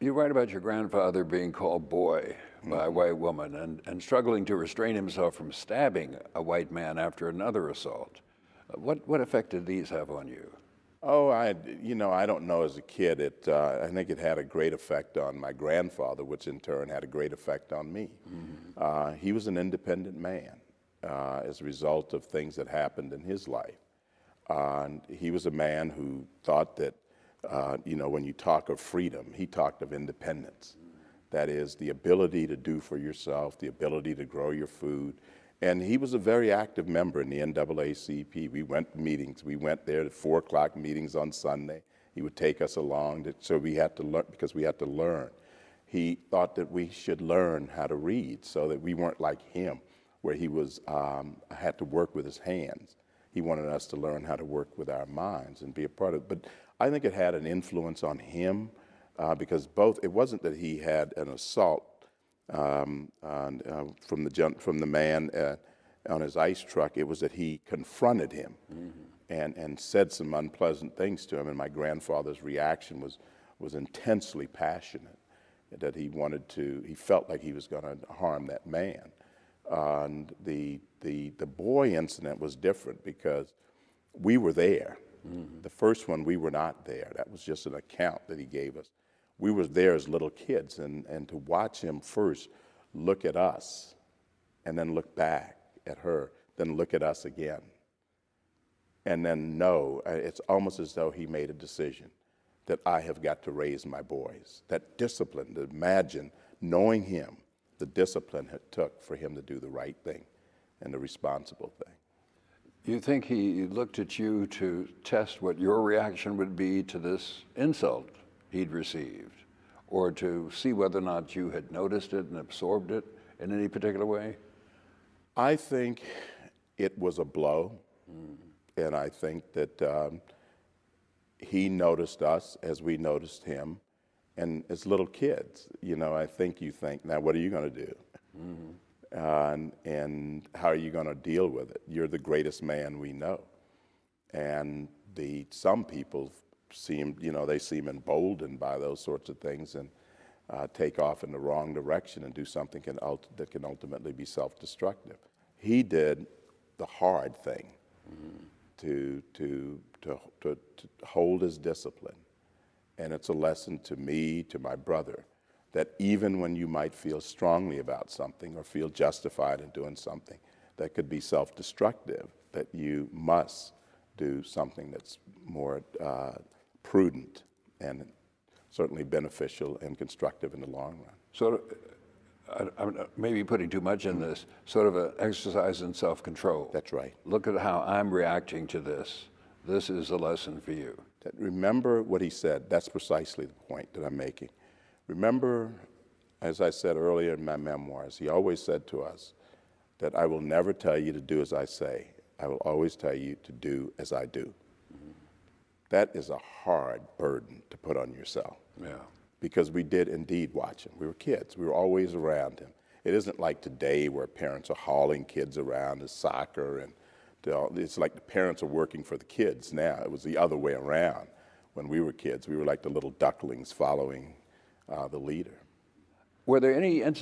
You write about your grandfather being called boy by a white woman and struggling to restrain himself from stabbing a white man after another assault. What effect did these have on you? Oh, I don't know as a kid. I think it had a great effect on my grandfather, which in turn had a great effect on me. He was an independent man as a result of things that happened in his life. And he was a man who thought that, when you talk of freedom, he talked of independence. That is, the ability to do for yourself, the ability to grow your food. And he was a very active member in the NAACP. We went to meetings. We went there to 4 o'clock meetings on Sunday. He would take us along, so we had to learn, because we had to learn. He thought that we should learn how to read so that we weren't like him, where he had to work with his hands. He wanted us to learn how to work with our minds and be a part of it. But I think it had an influence on him because it wasn't that he had an assault from the man on his ice truck. It was that he confronted him and said some unpleasant things to him. And my grandfather's reaction was intensely passionate, that he felt like he was going to harm that man. And the boy incident was different because we were there. The first one, we were not there. That was just an account that he gave us. We were there as little kids, and to watch him first look at us and then look back at her, then look at us again, and then know, it's almost as though he made a decision that I have got to raise my boys. That discipline, to imagine knowing him, the discipline it took for him to do the right thing and the responsible thing. You think he looked at you to test what your reaction would be to this insult he'd received, or to see whether or not you had noticed it and absorbed it in any particular way? I think it was a blow, and I think that he noticed us as we noticed him. And as little kids, I think you think, now what are you going to do? And how are you going to deal with it? You're the greatest man we know. And some people seem emboldened by those sorts of things and take off in the wrong direction and do something that can ultimately be self-destructive. He did the hard thing to hold his discipline. And it's a lesson to me, to my brother, that even when you might feel strongly about something or feel justified in doing something that could be self-destructive, that you must do something that's more prudent and certainly beneficial and constructive in the long run. So I'm maybe putting too much in this, sort of an exercise in self-control. That's right. Look at how I'm reacting to this. This is a lesson for you. Remember what he said. That's precisely the point that I'm making. Remember, as I said earlier in my memoirs, he always said to us that I will never tell you to do as I say. I will always tell you to do as I do. That is a hard burden to put on yourself. Yeah. Because we did indeed watch him. We were kids. We were always around him. It isn't like today where parents are hauling kids around to soccer and it's like the parents are working for the kids now. It was the other way around. When we were kids, we were like the little ducklings following the leader. Were there any incidents